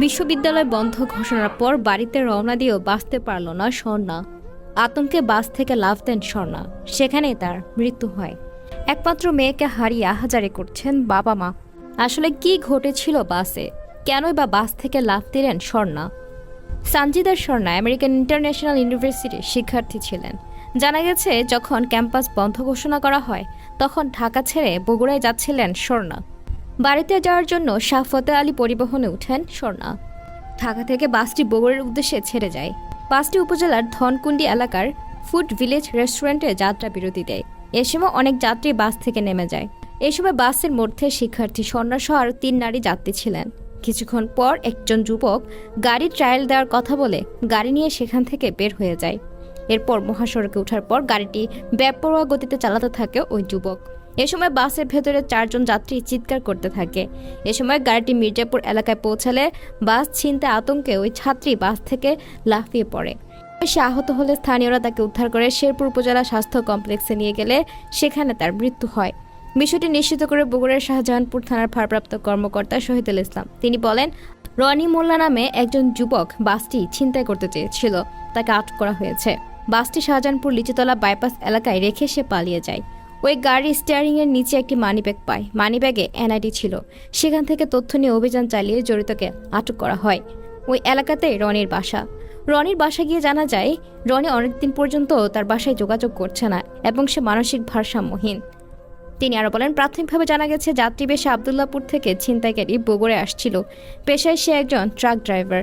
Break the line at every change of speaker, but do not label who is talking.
বিশ্ববিদ্যালয় বন্ধ ঘোষণার পর বাড়িতে রওনা দিয়েও বাঁচতে পারল না স্বর্ণা। আতঙ্কে বাস থেকে লাফ দেন স্বর্ণা, সেখানেই তার মৃত্যু হয়। একমাত্র মেয়েকে হারিয়ে আহাজারি করছেন বাবা মা। আসলে কি ঘটেছিল বাসে, কেনই বা বাস থেকে লাফ দিলেন স্বর্ণা? সানজিদার স্বর্ণা আমেরিকান ইন্টারন্যাশনাল ইউনিভার্সিটির শিক্ষার্থী ছিলেন। জানা গেছে, যখন ক্যাম্পাস বন্ধ ঘোষণা করা হয় তখন ঢাকা ছেড়ে বগুড়ায় যাচ্ছিলেন স্বর্ণা। বাড়িতে যাওয়ার জন্য শাহ ফতেহ আলী পরিবহনে উঠেন স্বর্ণা। ঢাকা থেকে বাসটি বগুড়ার উদ্দেশ্যে ছেড়ে যায়। বাসটি উপজেলার ধনকুন্ডি এলাকার ফুড ভিলেজ রেস্টুরেন্টে যাত্রা বিরতি দেয়। এ সময় অনেক যাত্রী বাস থেকে নেমে যায়। এই সময় বাসের মধ্যে শিক্ষার্থী স্বর্ণা সহ আরও 3 নারী যাত্রী ছিলেন। কিছুক্ষণ পর একজন যুবক গাড়ি ট্রায়াল দেওয়ার কথা বলে গাড়ি নিয়ে সেখান থেকে বের হয়ে যায়। এরপর মহাসড়কে ওঠার পর গাড়িটি বেপরোয়া গতিতে চালাতে থাকে ওই যুবক। এ সময় বাসের ভেতরে 4 জন যাত্রী চিৎকার করতে থাকে। এ সময় গাড়িটি মির্জাপুর এলাকায় পৌঁছালে বাস ছিনতে আতঙ্কে ওই ছাত্রী বাস থেকে লাফিয়ে পড়ে। সে আহত হলে স্থানীয়রা তাকে উদ্ধার করে শেরপুর উপজেলা স্বাস্থ্য কমপ্লেক্সে নিয়ে গেলে সেখানে তার মৃত্যু হয়। বিষয়টি নিশ্চিত করে বগুড়ার শাহজাহানপুর থানার ভারপ্রাপ্ত কর্মকর্তা শহীদুল ইসলাম তিনি বলেন, রনি মোল্লা নামে একজন যুবক বাসটি ছিনতাই করতে চেয়েছিল, তাকে আটক করা হয়েছে। বাসটি শাহজাহানপুর লিচুতলা বাইপাস এলাকায় রেখে সে পালিয়ে যায়। ওই গাড়ির স্টিয়ারিংয়ের নিচে একটি মানিব্যাগ পায়। মানিব্যাগে এনআইডি ছিল। সেখান থেকে তথ্য নিয়ে অভিযান চালিয়ে জড়িতকে আটক করা হয়। ওই এলাকাতেই রনির বাসা। রনির বাসা গিয়ে জানা যায়, রনি অনেকদিন পর্যন্ত তার বাসায় যোগাযোগ করছে না এবং সে মানসিক ভারসাম্যহীন। তিনি আরও বলেন, প্রাথমিকভাবে জানা গেছে যাত্রী বেশে আবদুল্লাপুর থেকে ছিনতাইকারী বগুড়ায় আসছিল। পেশায় সে একজন ট্রাক ড্রাইভার।